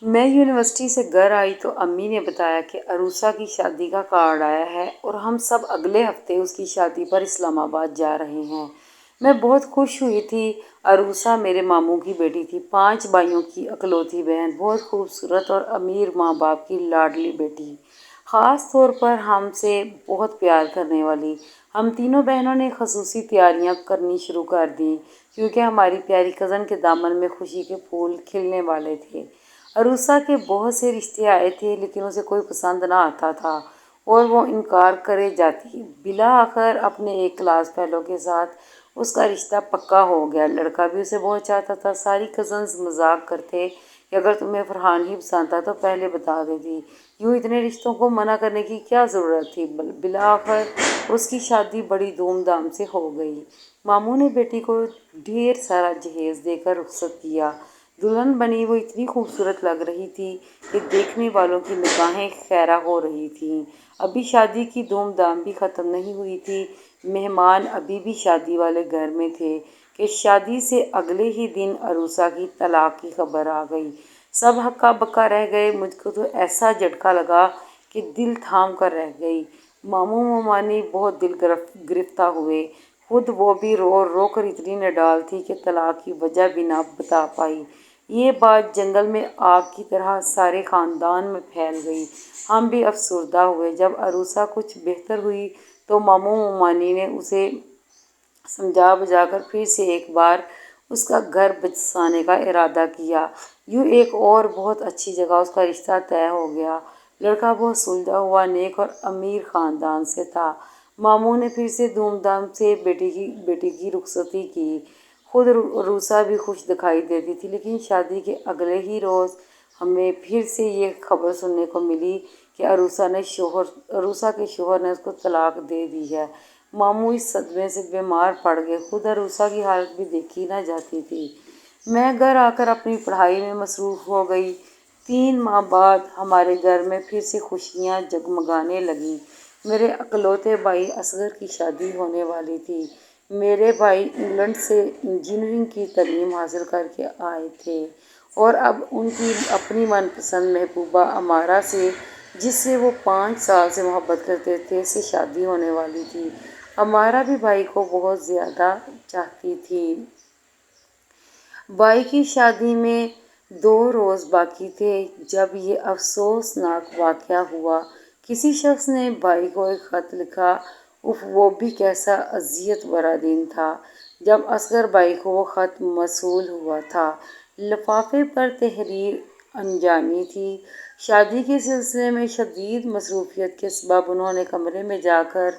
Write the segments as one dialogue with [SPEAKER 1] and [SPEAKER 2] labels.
[SPEAKER 1] میں یونیورسٹی سے گھر آئی تو امی نے بتایا کہ عروسہ کی شادی کا کارڈ آیا ہے اور ہم سب اگلے ہفتے اس کی شادی پر اسلام آباد جا رہے ہیں۔ میں بہت خوش ہوئی تھی۔ عروسہ میرے ماموں کی بیٹی تھی، 5 بھائیوں کی اکلوتی بہن، بہت خوبصورت اور امیر ماں باپ کی لاڈلی بیٹی، خاص طور پر ہم سے بہت پیار کرنے والی۔ ہم تینوں بہنوں نے خصوصی تیاریاں کرنی شروع کر دیں کیونکہ ہماری پیاری کزن کے دامن میں خوشی کے پھول کھلنے والے تھے۔ عروسہ کے بہت سے رشتے آئے تھے لیکن اسے کوئی پسند نہ آتا تھا اور وہ انکار کرے جاتی۔ بالآخر اپنے ایک کلاس فیلو کے ساتھ اس کا رشتہ پکا ہو گیا۔ لڑکا بھی اسے بہت چاہتا تھا۔ ساری کزنز مذاق کرتے کہ اگر تمہیں فرحان ہی پسند تھا تو پہلے بتا دیتی، یوں اتنے رشتوں کو منع کرنے کی کیا ضرورت تھی۔ بالآخر اس کی شادی بڑی دھوم دھام سے ہو گئی۔ ماموں نے بیٹی کو ڈھیر سارا جہیز دے کر رخصت کیا۔ دلہن بنی وہ اتنی خوبصورت لگ رہی تھی کہ دیکھنے والوں کی نگاہیں خیرہ ہو رہی تھیں۔ ابھی شادی کی دھوم دھام بھی ختم نہیں ہوئی تھی، مہمان ابھی بھی شادی والے گھر میں تھے کہ شادی سے اگلے ہی دن عروسہ کی طلاق کی خبر آ گئی۔ سب ہکا بکا رہ گئے۔ مجھ کو تو ایسا جھٹکا لگا کہ دل تھام کر رہ گئی۔ ماموں ممانی بہت دل گرفتہ ہوئے۔ خود وہ بھی رو رو کر اتنی نڈال تھی کہ طلاق کی وجہ بھی نہ بتا پائی۔ یہ بات جنگل میں آگ کی طرح سارے خاندان میں پھیل گئی۔ ہم بھی افسردہ ہوئے۔ جب عروسہ کچھ بہتر ہوئی تو ماموں ممانی نے اسے سمجھا بجھا کر پھر سے ایک بار اس کا گھر بسانے کا ارادہ کیا۔ یوں ایک اور بہت اچھی جگہ اس کا رشتہ طے ہو گیا۔ لڑکا بہت سلجھا ہوا، نیک اور امیر خاندان سے تھا۔ ماموں نے پھر سے دھوم دھام سے بیٹی کی رخصتی کی۔ خود عروسہ بھی خوش دکھائی دیتی تھی لیکن شادی کے اگلے ہی روز ہمیں پھر سے یہ خبر سننے کو ملی کہ عروسہ کے شوہر نے اس کو طلاق دے دی ہے۔ ماموں اس صدمے سے بیمار پڑ گئے۔ خود عروسہ کی حالت بھی دیکھی نہ جاتی تھی۔ میں گھر آ کر اپنی پڑھائی میں مصروف ہو گئی۔ 3 ماہ بعد ہمارے گھر میں پھر سے خوشیاں جگمگانے لگیں۔ میرے اکلوتے بھائی اصغر کی شادی ہونے والی تھی۔ میرے بھائی انگلینڈ سے انجینئرنگ کی تعلیم حاصل کر کے آئے تھے اور اب ان کی اپنی من پسند محبوبہ امارہ سے، جس سے وہ 5 سال سے محبت کرتے تھے، سے شادی ہونے والی تھی۔ امارہ بھی بھائی کو بہت زیادہ چاہتی تھی۔ بھائی کی شادی میں 2 روز باقی تھے جب یہ افسوسناک واقعہ ہوا۔ کسی شخص نے بھائی کو ایک خط لکھا۔ اف، وہ بھی کیسا اذیت بھرا دن تھا جب اصغر بھائی کو وہ خط موصول ہوا تھا۔ لفافے پر تحریر انجانی تھی۔ شادی کے سلسلے میں شدید مصروفیت کے سبب انہوں نے کمرے میں جا کر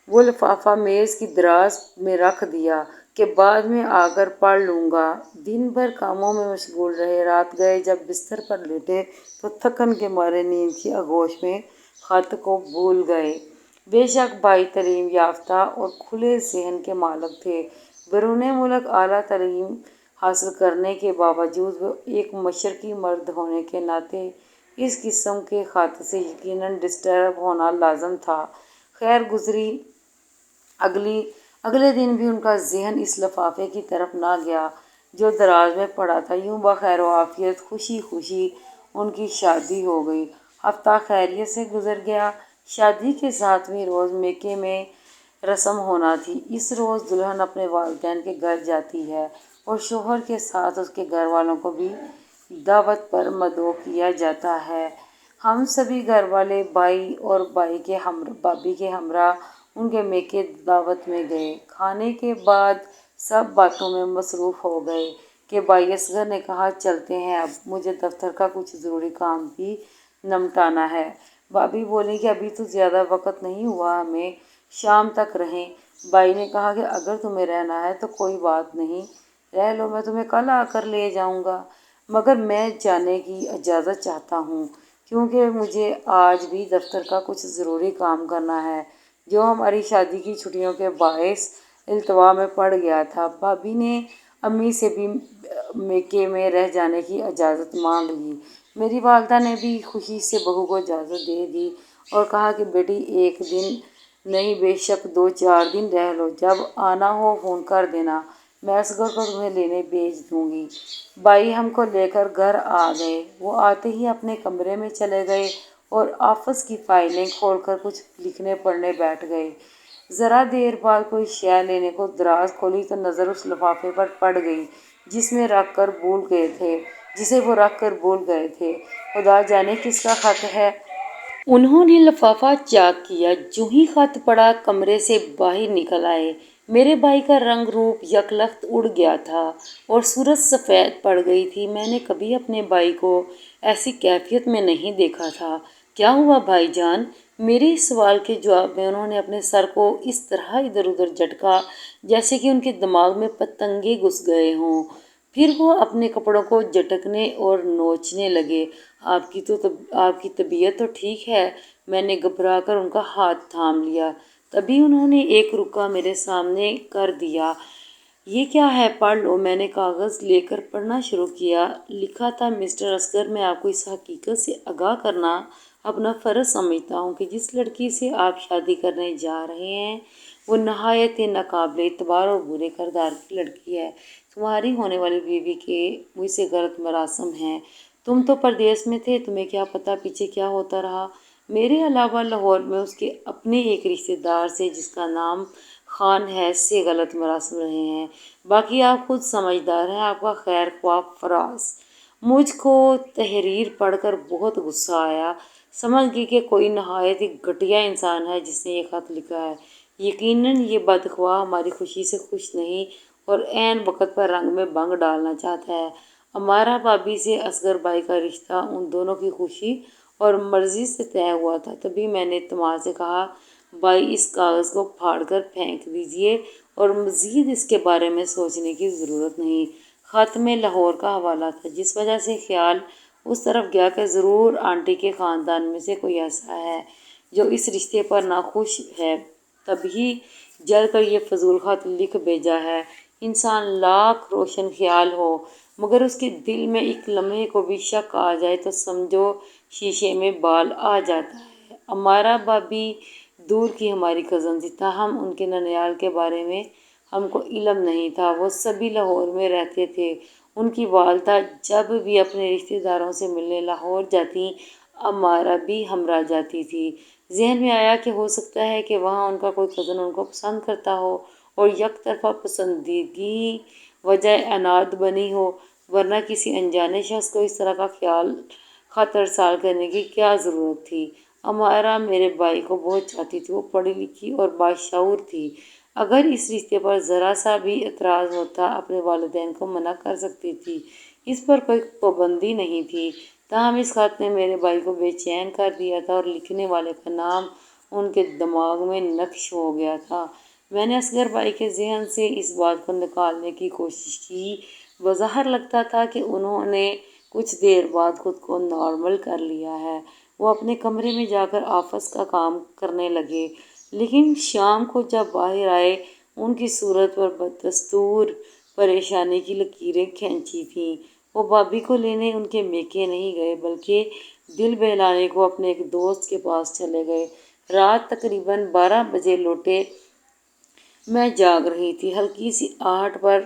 [SPEAKER 1] وہ لفافہ میز کی دراز میں رکھ دیا کہ بعد میں آ کر پڑھ لوں گا۔ دن بھر کاموں میں مشغول رہے۔ رات گئے جب بستر پر لیٹے تو تھکن کے مارے نیند کی آغوش میں خط کو بھول گئے۔ بے شک بھائی تعلیم یافتہ اور کھلے ذہن کے مالک تھے۔ بیرون ملک اعلیٰ تعلیم حاصل کرنے کے باوجود وہ ایک مشرقی مرد ہونے کے ناطے اس قسم کے خط سے یقیناً ڈسٹرب ہونا لازم تھا۔ خیر گزری، اگلے دن بھی ان کا ذہن اس لفافے کی طرف نہ گیا جو دراز میں پڑا تھا۔ یوں بخیر و عافیت خوشی خوشی ان کی شادی ہو گئی۔ ہفتہ خیریت سے گزر گیا۔ شادی کے 7ویں روز میکے میں رسم ہونا تھی۔ اس روز دلہن اپنے والدین کے گھر جاتی ہے اور شوہر کے ساتھ اس کے گھر والوں کو بھی دعوت پر مدعو کیا جاتا ہے۔ ہم سبھی گھر والے بھائی اور بھابھی کے ہمراہ ان کے میکے دعوت میں گئے۔ کھانے کے بعد سب باتوں میں مصروف ہو گئے کہ بھائی اصغر نے کہا، چلتے ہیں اب، مجھے دفتر کا کچھ ضروری کام بھی نمٹانا ہے۔ بھابھی بولیں کہ ابھی تو زیادہ وقت نہیں ہوا، ہمیں شام تک رہیں۔ بھائی نے کہا کہ اگر تمہیں رہنا ہے تو کوئی بات نہیں، رہ لو، میں تمہیں کل آ کر لے جاؤں گا، مگر میں جانے کی اجازت چاہتا ہوں کیونکہ مجھے آج بھی دفتر کا کچھ ضروری کام کرنا ہے جو ہماری شادی کی چھٹیوں کے باعث التوا میں پڑ گیا تھا۔ بھابھی نے امی سے بھی میکے میں رہ جانے کی اجازت مانگ لی۔ میری والدہ نے بھی خوشی سے بہو کو اجازت دے دی اور کہا کہ بیٹی 1 دن نہیں بے شک 2-4 دن رہ لو، جب آنا ہو فون کر دینا۔ میں اصغر کو تمہیں لینے بھیج دوں گی۔ بھائی ہم کو لے کر گھر آ گئے۔ وہ آتے ہی اپنے کمرے میں چلے گئے اور آفس کی فائلیں کھول کر کچھ لکھنے پڑھنے بیٹھ گئے۔ ذرا دیر بعد کوئی شے لینے کو دراز کھولی تو نظر اس لفافے پر پڑ گئی جسے وہ رکھ کر بھول گئے تھے۔ خدا جانے کس کا خط ہے۔ انہوں نے لفافہ چاک کیا۔ جوں ہی خط پڑا کمرے سے باہر نکل آئے۔ میرے بھائی کا رنگ روپ یکلخت اڑ گیا تھا اور صورت سفید پڑ گئی تھی۔ میں نے کبھی اپنے بھائی کو ایسی کیفیت میں نہیں دیکھا تھا۔ کیا ہوا بھائی جان؟ میرے اس سوال کے جواب میں انہوں نے اپنے سر کو اس طرح ادھر ادھر جھٹکا جیسے کہ ان کے دماغ میں پتنگے گھس گئے ہوں۔ پھر وہ اپنے کپڑوں کو جھٹکنے اور نوچنے لگے۔ آپ کی طبیعت تو ٹھیک ہے؟ میں نے گھبرا کر ان کا ہاتھ تھام لیا۔ تبھی انہوں نے ایک رکا میرے سامنے کر دیا۔ یہ کیا ہے؟ پڑھ لو۔ میں نے کاغذ لے کر پڑھنا شروع کیا۔ لکھا تھا، مسٹر اصغر، میں آپ کو اس حقیقت سے آگاہ کرنا اپنا فرض سمجھتا ہوں کہ جس لڑکی سے آپ شادی کرنے جا رہے ہیں وہ نہایت ناقابل اعتبار اور برے کردار کی لڑکی ہے۔ تمہاری ہونے والی بیوی کے مجھ سے غلط مراسم ہیں۔ تم تو پردیس میں تھے، تمہیں کیا پتہ پیچھے کیا ہوتا رہا۔ میرے علاوہ لاہور میں اس کے اپنے ایک رشتے دار سے جس کا نام خان ہے سے غلط مراسم رہے ہیں۔ باقی آپ خود سمجھدار ہیں۔ آپ کا خیر خواہ فراز۔ مجھ کو تحریر پڑھ کر بہت غصہ آیا۔ سمجھ گئی کہ کوئی نہایت ہی گھٹیا انسان ہے جس نے یہ خط لکھا ہے۔ یقیناً یہ بدخواہ ہماری خوشی سے خوش نہیں اور عین وقت پر رنگ میں بھنگ ڈالنا چاہتا ہے۔ امارا بھابھی سے اصغر بھائی کا رشتہ ان دونوں کی خوشی اور مرضی سے طے ہوا تھا۔ تبھی میں نے تمار سے کہا، بھائی اس کاغذ کو پھاڑ کر پھینک دیجیے اور مزید اس کے بارے میں سوچنے کی ضرورت نہیں۔ خط میں لاہور کا حوالہ تھا جس وجہ سے خیال اس طرف گیا کہ ضرور آنٹی کے خاندان میں سے کوئی ایسا ہے جو اس رشتے پر ناخوش ہے تبھی جل کر یہ فضول خط لکھ بھیجا ہے۔ انسان لاکھ روشن خیال ہو مگر اس کے دل میں ایک لمحے کو بھی شک آ جائے تو سمجھو شیشے میں بال آ جاتا ہے۔ امارا بھابھی دور کی ہماری کزن تھی، تاہم ان کے ننیال کے بارے میں ہم کو علم نہیں تھا۔ وہ سبھی لاہور میں رہتے تھے۔ ان کی والدہ جب بھی اپنے رشتے داروں سے ملنے لاہور جاتی امارا بھی ہمراہ جاتی تھی۔ ذہن میں آیا کہ ہو سکتا ہے کہ وہاں ان کا کوئی کزن ان کو پسند کرتا ہو اور یک طرفہ پسندیدگی وجہ عناد بنی ہو، ورنہ کسی انجانے شخص کو اس طرح کا خط ارسال کرنے کی کیا ضرورت تھی۔ امارا میرے بھائی کو بہت چاہتی تھی۔ وہ پڑھی لکھی اور باشعور تھی۔ اگر اس رشتے پر ذرا سا بھی اعتراض ہوتا اپنے والدین کو منع کر سکتی تھی، اس پر کوئی پابندی نہیں تھی۔ تاہم اس خط نے میرے بھائی کو بے چین کر دیا تھا اور لکھنے والے کا نام ان کے دماغ میں نقش ہو گیا تھا۔ میں نے اصغر بھائی کے ذہن سے اس بات کو نکالنے کی کوشش کی۔ بظاہر لگتا تھا کہ انہوں نے کچھ دیر بعد خود کو نارمل کر لیا ہے۔ وہ اپنے کمرے میں جا کر آفس کا کام کرنے لگے، لیکن شام کو جب باہر آئے ان کی صورت پر بدستور پریشانی کی لکیریں کھنچی تھیں۔ وہ بھابھی کو لینے ان کے میکے نہیں گئے بلکہ دل بہلانے کو اپنے ایک دوست کے پاس چلے گئے۔ رات تقریباً 12 بجے لوٹے۔ میں جاگ رہی تھی۔ ہلکی سی آہٹ پر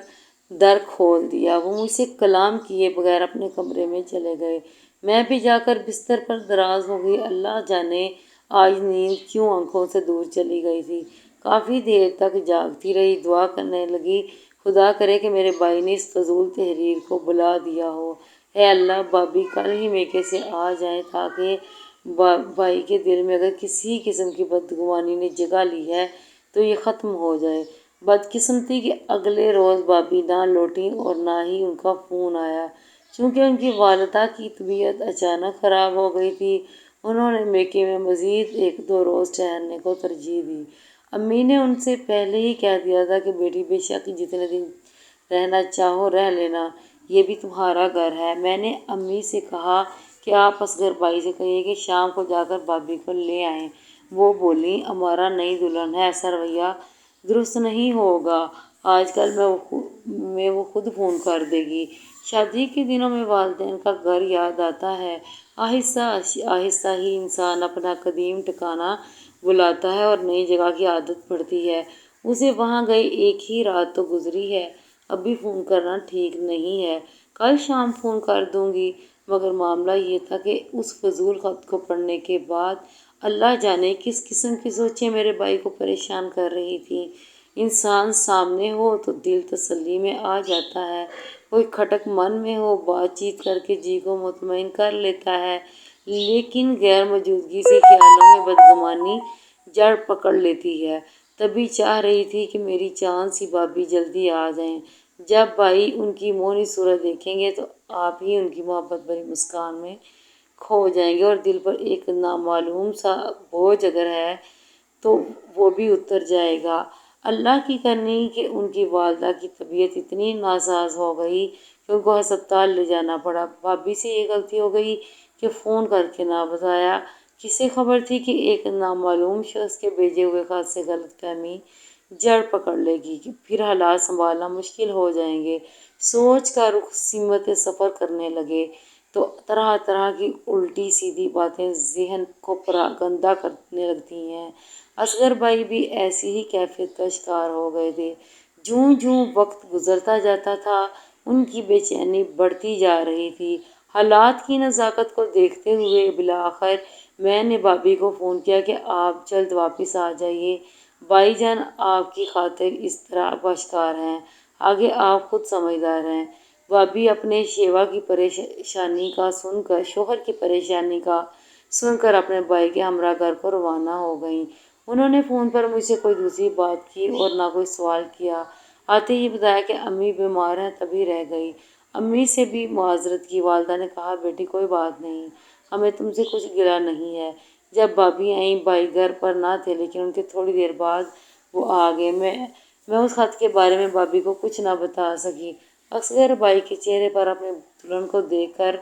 [SPEAKER 1] در کھول دیا۔ وہ مجھ سے کلام کیے بغیر اپنے کمرے میں چلے گئے۔ میں بھی جا کر بستر پر دراز ہو گئی۔ اللہ جانے آج نیند کیوں آنکھوں سے دور چلی گئی تھی۔ کافی دیر تک جاگتی رہی، دعا کرنے لگی، خدا کرے کہ میرے بھائی نے اس فضول تحریر کو بھلا دیا ہو۔ اے اللہ، بھابھی کل ہی میکے سے آ جائیں تاکہ بھائی کے دل میں اگر کسی قسم کی بدگمانی نے جگہ لی ہے تو یہ ختم ہو جائے۔ بدقسمتی کہ اگلے روز بھابھی نہ لوٹیں اور نہ ہی ان کا فون آیا۔ چونکہ ان کی والدہ کی طبیعت اچانک خراب ہو گئی تھی، انہوں نے میکے میں مزید 1-2 روز ٹھہرنے کو ترجیح دی۔ امی نے ان سے پہلے ہی کہہ دیا تھا کہ بیٹی بے شک جتنے دن رہنا چاہو رہ لینا، یہ بھی تمہارا گھر ہے۔ میں نے امی سے کہا کہ آپ اصغر بھائی سے کہیے کہ شام کو جا کر بھابھی کو لے آئیں۔ وہ بولیں، امارا نئی دلہن ہے، ایسا رویہ درست نہیں ہوگا، آج کل میں وہ خود فون کر دے گی۔ شادی کے دنوں میں والدین کا گھر یاد آتا ہے۔ آہستہ آہستہ ہی انسان اپنا قدیم ٹھکانہ بھلاتا ہے اور نئی جگہ کی عادت پڑتی ہے۔ اسے وہاں گئے 1 ہی رات تو گزری ہے۔ ابھی فون کرنا ٹھیک نہیں ہے، کل شام فون کر دوں گی۔ مگر معاملہ یہ تھا کہ اس فضول خط کو پڑھنے کے بعد اللہ جانے کس قسم کی سوچیں میرے بھائی کو پریشان کر رہی تھیں۔ انسان سامنے ہو تو دل تسلی میں آ جاتا ہے، کوئی کھٹک من میں ہو بات چیت کر کے جی کو مطمئن کر لیتا ہے، لیکن غیر موجودگی سے خیالوں میں بدگمانی جڑ پکڑ لیتی ہے۔ تبھی چاہ رہی تھی کہ میری چاند سی بھابھی جلدی آ جائیں۔ جب بھائی ان کی مونی صورت دیکھیں گے تو آپ ہی ان کی محبت بھری مسکان میں کھو جائیں گے اور دل پر ایک نامعلوم سا بوجھ اگر ہے تو وہ بھی اتر جائے گا۔ اللہ کی کرنی کہ ان کی والدہ کی طبیعت اتنی ناساز ہو گئی کہ ان کو ہسپتال لے جانا پڑا۔ بھابھی سے یہ غلطی ہو گئی کہ فون کر کے نہ بتایا۔ کسے خبر تھی کہ ایک نامعلوم شخص کے بھیجے ہوئے خط سے غلط فہمی جڑ پکڑ لے گی، پھر حالات سنبھالنا مشکل ہو جائیں گے۔ سوچ کا رخ سمت سفر کرنے لگے تو طرح طرح کی الٹی سیدھی باتیں ذہن کو گندا کرنے لگتی ہیں۔ اصغر بھائی بھی ایسی ہی کیفیت کا شکار ہو گئے تھے۔ جوں جوں وقت گزرتا جاتا تھا ان کی بے چینی بڑھتی جا رہی تھی۔ حالات کی نزاکت کو دیکھتے ہوئے بالآخر میں نے بھابھی کو فون کیا کہ آپ جلد واپس آ جائیے، بھائی جان آپ کی خاطر اس طرح آشکار ہیں، آگے آپ خود سمجھدار ہیں۔ بھابھی اپنے شوہر کی پریشانی کا سن کر اپنے بھائی کے ہمراہ گھر کو روانہ ہو گئیں۔ انہوں نے فون پر مجھ سے کوئی دوسری بات کی اور نہ کوئی سوال کیا۔ آتے ہی بتایا کہ امی بیمار ہیں تبھی رہ گئی۔ امی سے بھی معذرت کی۔ والدہ نے کہا بیٹی کوئی بات نہیں، ہمیں تم سے کچھ گلہ نہیں ہے۔ جب بھابھی آئیں بھائی گھر پر نہ تھے لیکن ان کے تھوڑی دیر بعد وہ آ گئے۔ میں اس خط کے بارے میں بھابھی کو کچھ نہ بتا سکی۔ اصغر بھائی کے چہرے پر اپنی دلہن کو دیکھ کر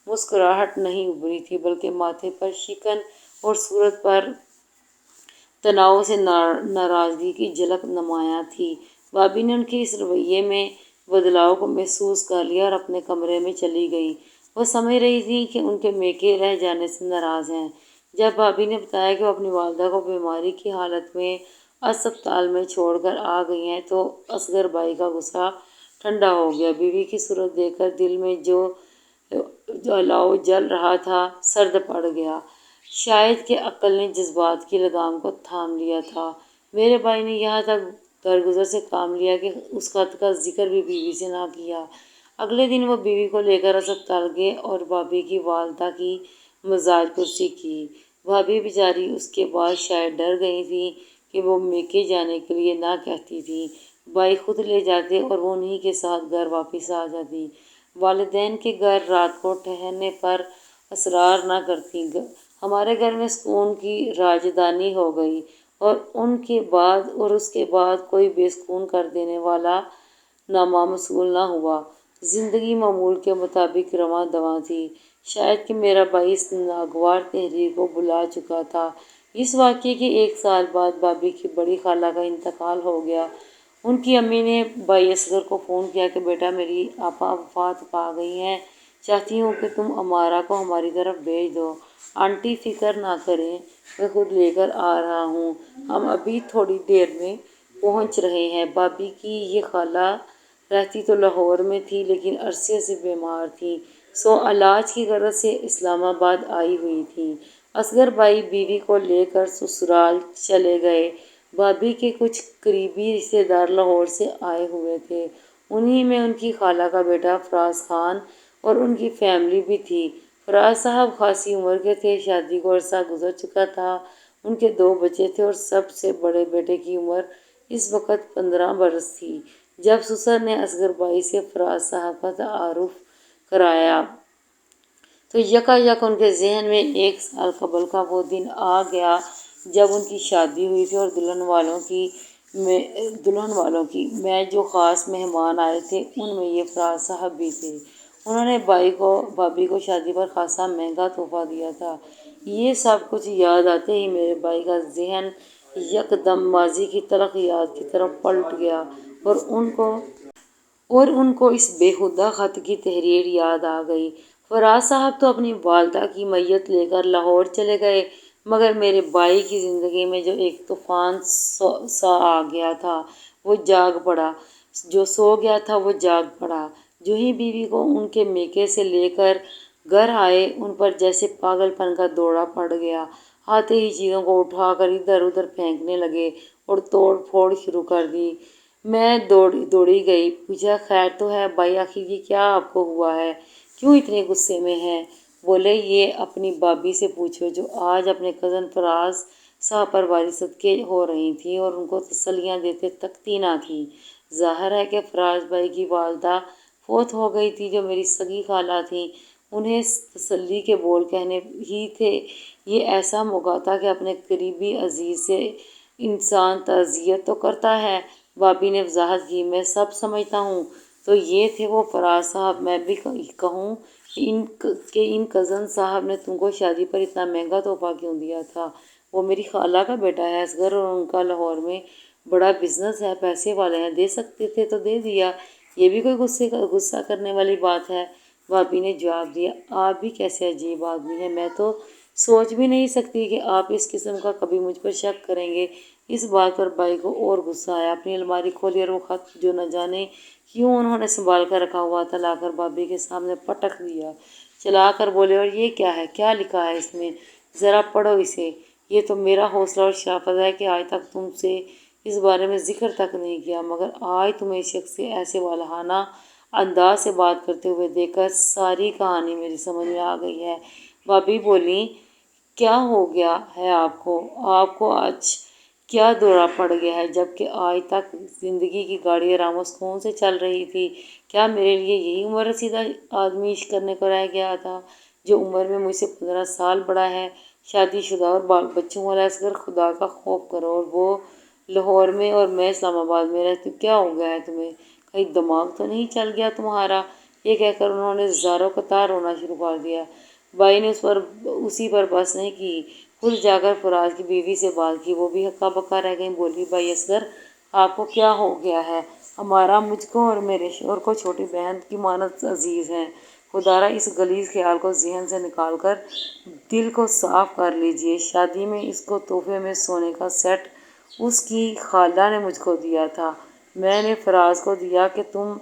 [SPEAKER 1] مسکراہٹ نہیں ابھری تھی بلکہ ماتھے پر شکن اور صورت پر تناؤ سے ناراضگی کی جھلک نمایاں تھی۔ بھابھی نے ان کے اس رویے میں بدلاؤ کو محسوس کر لیا اور اپنے کمرے میں چلی گئی۔ وہ سمجھ رہی تھی کہ ان کے میکے رہ جانے سے ناراض ہیں۔ جب بھابھی نے بتایا کہ وہ اپنی والدہ کو بیماری کی حالت میں اسپتال میں چھوڑ کر آ گئی ہیں تو اصغر بھائی کا غصہ ٹھنڈا ہو گیا۔ بیوی کی صورت دیکھ کر دل میں جو الاؤ جل رہا تھا سرد پڑ گیا۔ شاید کہ عقل نے جذبات کی لگام کو تھام لیا تھا۔ میرے بھائی نے یہاں تک درگزر سے کام لیا کہ اس خط کا ذکر بھی بیوی سے نہ کیا۔ اگلے دن وہ بیوی کو لے کر اسپتال گئے اور بھابھی کی والدہ کی مزاج پرسی کی۔ بھابھی بیچاری اس کے بعد شاید ڈر گئی تھیں کہ وہ میکے جانے کے لیے نہ کہتی تھیں، بھائی خود لے جاتے اور وہ انہی کے ساتھ گھر واپس آ جاتی، والدین کے گھر رات کو ٹھہرنے پر اصرار نہ کرتی۔ ہمارے گھر میں سکون کی راجدھانی ہو گئی اور اس کے بعد کوئی بے سکون کر دینے والا نامہ موصول نہ ہوا۔ زندگی معمول کے مطابق رواں دواں تھی۔ شاید کہ میرا بھائی اس ناگوار تحریر کو بھلا چکا تھا۔ اس واقعے کے 1 سال بعد بھابھی کی بڑی خالہ کا انتقال ہو گیا۔ ان کی امی نے بھائی اصغر کو فون کیا کہ بیٹا میری آپا وفات پا گئی ہیں، چاہتی ہوں کہ تم امارہ کو ہماری طرف بھیج دو۔ آنٹی فکر نہ کریں، میں خود لے کر آ رہا ہوں، ہم ابھی تھوڑی دیر میں پہنچ رہے ہیں۔ بھابھی کی یہ خالہ رہتی تو لاہور میں تھی لیکن عرصے سے بیمار تھیں، سو علاج کی غرض سے اسلام آباد آئی ہوئی تھیں۔ اصغر بھائی بیوی کو لے کر سسرال چلے گئے۔ بھابھی کے کچھ قریبی رشتے دار لاہور سے آئے ہوئے تھے، انہی میں ان کی خالہ کا بیٹا فراز خان اور ان کی فیملی بھی تھی۔ فراز صاحب خاصی عمر کے تھے، شادی کو عرصہ گزر چکا تھا، ان کے 2 بچے تھے اور سب سے بڑے بیٹے کی عمر اس وقت 15 برس تھی۔ جب سسر نے اصغر بھائی سے فراز صاحب کا تعارف کرایا تو یکایک ان کے ذہن میں 1 سال قبل کا وہ دن آ گیا جب ان کی شادی ہوئی تھی اور دلہن والوں کی میں جو خاص مہمان آئے تھے ان میں یہ فراز صاحب بھی تھے۔ انہوں نے بھابھی کو شادی پر خاصا مہنگا تحفہ دیا تھا۔ یہ سب کچھ یاد آتے ہی میرے بھائی کا ذہن یکدم ماضی کی تلخ یاد کی طرف پلٹ گیا اور ان کو اس بیہودہ خط کی تحریر یاد آ گئی۔ فراز صاحب تو اپنی والدہ کی میت لے کر لاہور چلے گئے مگر میرے بھائی کی زندگی میں جو ایک طوفان سا آ گیا تھا وہ جاگ پڑا۔ جو سو گیا تھا وہ جاگ پڑا۔ جو ہی بیوی کو ان کے میکے سے لے کر گھر آئے، ان پر جیسے پاگل پن کا دورہ پڑ گیا۔ آتے ہی چیزوں کو اٹھا کر ادھر ادھر پھینکنے لگے اور توڑ پھوڑ شروع کر دی۔ میں دوڑی گئی، پوچھا خیر تو ہے بھائی، آخر یہ کیا آپ کو ہوا ہے، کیوں اتنے غصے میں ہیں؟ بولے یہ اپنی بھابھی سے پوچھو جو آج اپنے کزن فراز صاحب پر باری صدقے ہو رہی تھیں اور ان کو تسلیاں دیتے تکتی نہ تھی۔ ظاہر ہے کہ فراز بھائی کی والدہ فوت ہو گئی تھی جو میری سگی خالہ تھیں، انہیں تسلی کے بول کہنے ہی تھے۔ یہ ایسا موقع تھا کہ اپنے قریبی عزیز سے انسان تعزیت تو کرتا ہے۔ بھابھی نے وضاحت کی، میں سب سمجھتا ہوں۔ تو یہ تھے وہ فراز صاحب، میں بھی کہوں کہ ان کزن صاحب نے تم کو شادی پر اتنا مہنگا تحفہ کیوں دیا تھا؟ وہ میری خالہ کا بیٹا ہے اصغر، اور ان کا لاہور میں بڑا بزنس ہے، پیسے والے ہیں، دے سکتے تھے تو دے دیا، یہ بھی کوئی غصہ کرنے والی بات ہے؟ بھابھی نے جواب دیا، آپ بھی کیسے عجیب آدمی ہیں، میں تو سوچ بھی نہیں سکتی کہ آپ اس قسم کا کبھی مجھ پر شک کریں گے۔ اس بات پر بھائی کو اور غصہ آیا، اپنی الماری کھولی اور وہ خط جو نہ جانے کیوں انہوں نے سنبھال کر رکھا ہوا تھا لا کر بھابھی کے سامنے پٹک دیا۔ چلا کر بولے، اور یہ کیا ہے، کیا لکھا ہے اس میں، ذرا پڑھو اسے۔ یہ تو میرا حوصلہ اور شرافت ہے کہ آج تک تم سے اس بارے میں ذکر تک نہیں کیا، مگر آج تمہیں اس شخص سے ایسے والہانہ انداز سے بات کرتے ہوئے دیکھ کر ساری کہانی میری سمجھ میں آ گئی ہے۔ بھابھی بولیں، کیا ہو گیا ہے آپ کو آج کیا دورہ پڑ گیا ہے، جبکہ آج تک زندگی کی گاڑی آرام و سکون سے چل رہی تھی؟ کیا میرے لیے یہی عمر رسیدہ آدمی عشق کرنے کو رہ گیا تھا، جو عمر میں مجھ سے 15 سال بڑا ہے، شادی شدہ اور بال بچوں والا اصغر؟ خدا کا خوف کرو، اور وہ لاہور میں اور میں اسلام آباد میں رہتی ہوں، کیا ہو گیا ہے تمہیں، کہیں دماغ تو نہیں چل گیا تمہارا؟ یہ کہہ کر انہوں نے زاروں قطار رونا شروع کر دیا۔ بھائی نے اسی پر بس نہیں کی، خود جا کر فراز کی بیوی سے بات کی، وہ بھی ہکا بکا رہ گئی۔ بولی، بھائی اصغر، آپ کو کیا ہو گیا ہے؟ ہمارا مجھ کو اور میرے شوہر کو چھوٹی بہن کی مانند عزیز ہیں، خدا را اس غلیظ خیال کو ذہن سے نکال کر دل کو صاف کر لیجئے۔ شادی میں اس کو تحفے میں سونے کا سیٹ اس کی خالہ نے مجھ کو دیا تھا، میں نے فراز کو دیا کہ تم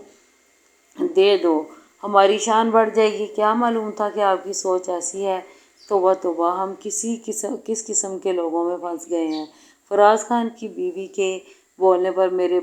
[SPEAKER 1] دے دو، ہماری شان بڑھ جائے گی۔ کیا معلوم تھا کہ آپ کی سوچ ایسی ہے؟ توبہ توبہ، ہم کس قسم کے لوگوں میں پھنس گئے ہیں۔ فراز خان کی بیوی کے بولنے پر میرے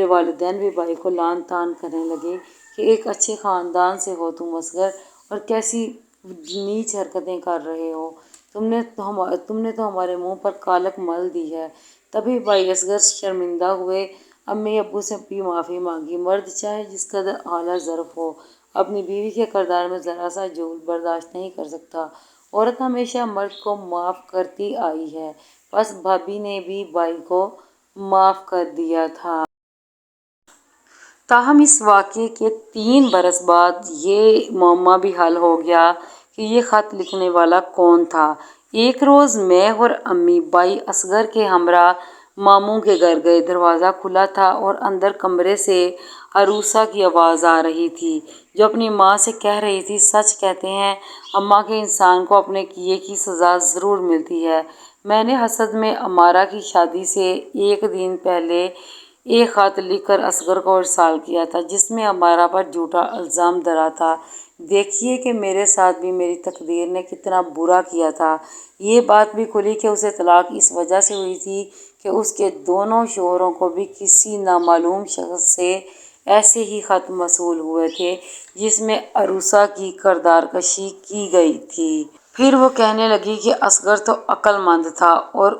[SPEAKER 1] والدین بھی بھائی کو لعن طعن کرنے لگے کہ ایک اچھے خاندان سے ہو تم اصغر، اور کیسی نیچ حرکتیں کر رہے ہو، تم نے تو ہمارے منہ پر کالک مل دی ہے۔ تبھی بھائی اصغر شرمندہ ہوئے، امی ابو سے بھی معافی مانگی۔ مرد چاہے جس قدر اعلیٰ ظرف ہو، اپنی بیوی کے کردار میں ذرا سا جھول برداشت نہیں کر سکتا۔ عورت ہمیشہ مرد کو معاف کرتی آئی ہے، بس بھابھی نے بھی بھائی کو معاف کر دیا تھا۔ تاہم اس واقعے کے 3 برس بعد یہ معمہ بھی حل ہو گیا کہ یہ خط لکھنے والا کون تھا۔ ایک روز میں اور امی بھائی اصغر کے ہمراہ ماموں کے گھر گئے۔ دروازہ کھلا تھا اور اندر کمرے سے عروسہ کی آواز آ رہی تھی، جو اپنی ماں سے کہہ رہی تھی، سچ کہتے ہیں اماں کہ انسان کو اپنے کیے کی سزا ضرور ملتی ہے۔ میں نے حسد میں امارہ کی شادی سے 1 دن پہلے ایک خط لکھ کر اصغر کو ارسال کیا تھا، جس میں امارہ پر جھوٹا الزام دھرا تھا۔ دیکھیے کہ میرے ساتھ بھی میری تقدیر نے کتنا برا کیا تھا۔ یہ بات بھی کھلی کہ اسے طلاق اس وجہ سے ہوئی تھی کہ اس کے دونوں شوہروں کو بھی کسی نامعلوم شخص سے ایسے ہی خط موصول ہوئے تھے جس میں عروسہ کی کردار کشی کی گئی تھی۔ پھر وہ کہنے لگی کہ اصغر تو عقل مند تھا اور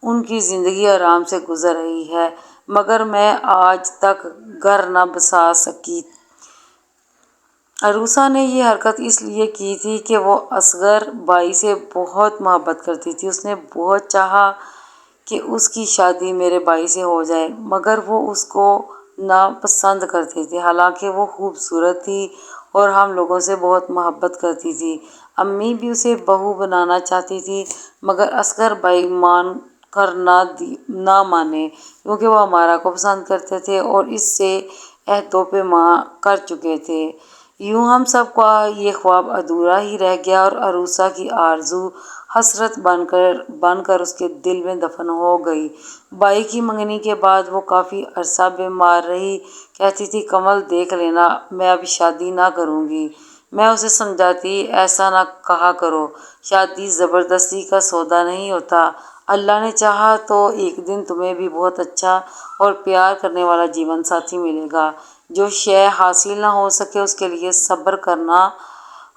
[SPEAKER 1] ان کی زندگی آرام سے گزر رہی ہے، مگر میں آج تک گھر نہ بسا سکی۔ عروسہ نے یہ حرکت اس لیے کی تھی کہ وہ اصغر بھائی سے بہت محبت کرتی تھی۔ اس نے بہت چاہا کہ اس کی شادی میرے بھائی سے ہو جائے، مگر وہ اس کو ناپسند کرتے تھے، حالانکہ وہ خوبصورت تھی اور ہم لوگوں سے بہت محبت کرتی تھی۔ امی بھی اسے بہو بنانا چاہتی تھی، مگر اصغر بھائی مان کر نہ مانے، کیونکہ وہ امارہ کو پسند کرتے تھے اور اس سے عہد و پیمان کر چکے تھے۔ یوں ہم سب کا یہ خواب ادھورا ہی رہ گیا اور عروسہ کی آرزو حسرت بن کر اس کے دل میں دفن ہو گئی۔ بائی کی منگنی کے بعد وہ کافی عرصہ بیمار رہی۔ کہتی تھی کمل دیکھ لینا میں اب شادی نہ کروں گی۔ میں اسے سمجھاتی ایسا نہ کہا کرو، شادی زبردستی کا سودا نہیں ہوتا۔ اللہ نے چاہا تو ایک دن تمہیں بھی بہت اچھا اور پیار کرنے والا جیون ساتھی ملے گا۔ جو شے حاصل نہ ہو سکے اس کے لیے صبر کرنا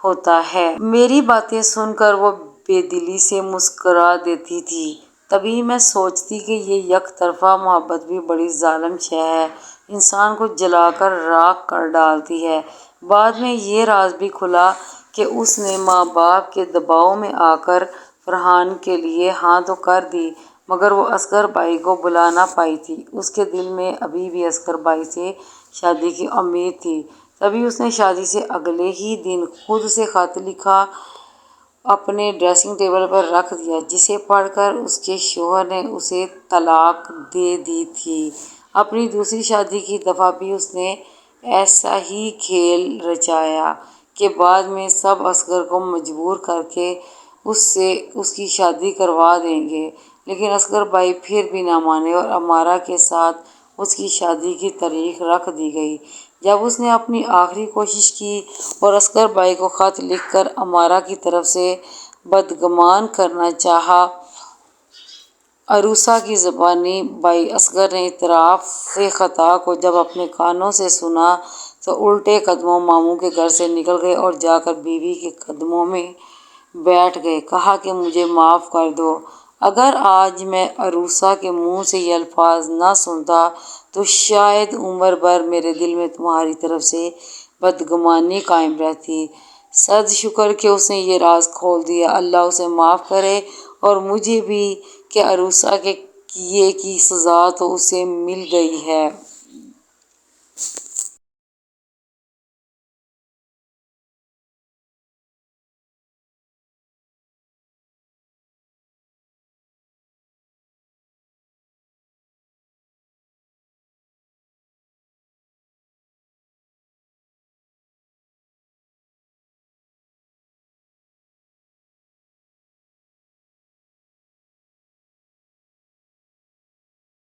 [SPEAKER 1] ہوتا ہے۔ میری باتیں سن کر وہ بے دلی سے مسکرا دیتی تھی۔ تبھی میں سوچتی کہ یہ یک طرفہ محبت بھی بڑی ظالم شے ہے، انسان کو جلا کر راکھ کر ڈالتی ہے۔ بعد میں یہ راز بھی کھلا کہ اس نے ماں باپ کے دباؤ میں آ کر فرحان کے لیے ہاں تو کر دی، مگر وہ اصغر بائی کو بھلا نہ پائی تھی۔ اس کے دل میں ابھی بھی اصغر بائی سے شادی کی امید تھی۔ تبھی اس نے شادی سے اگلے ہی دن خود سے خط لکھا اپنے ڈریسنگ ٹیبل پر رکھ دیا، جسے پڑھ کر اس کے شوہر نے اسے طلاق دے دی تھی۔ اپنی دوسری شادی کی دفعہ بھی اس نے ایسا ہی کھیل رچایا کہ بعد میں سب اصغر کو مجبور کر کے اس سے اس کی شادی کروا دیں گے، لیکن اصغر بائی پھر بھی نہ مانے اور امارہ کے ساتھ اس کی شادی کی تاریخ رکھ دی گئی۔ جب اس نے اپنی آخری کوشش کی اور اصغر بائی کو خط لکھ کر امارہ کی طرف سے بدگمان کرنا چاہا، عروسہ کی زبانی بھائی اصغر نے اعتراف خطا کو جب اپنے کانوں سے سنا تو الٹے قدموں ماموں کے گھر سے نکل گئے اور جا کر بیوی کے قدموں میں بیٹھ گئے۔ کہا کہ مجھے معاف کر دو، اگر آج میں عروسہ کے منہ سے یہ الفاظ نہ سنتا تو شاید عمر بھر میرے دل میں تمہاری طرف سے بدگمانی قائم رہتی۔ صد شکر کہ اس نے یہ راز کھول دیا، اللہ اسے معاف کرے اور مجھے بھی کہ عروسہ کے کیے کی سزا تو اسے مل گئی ہے۔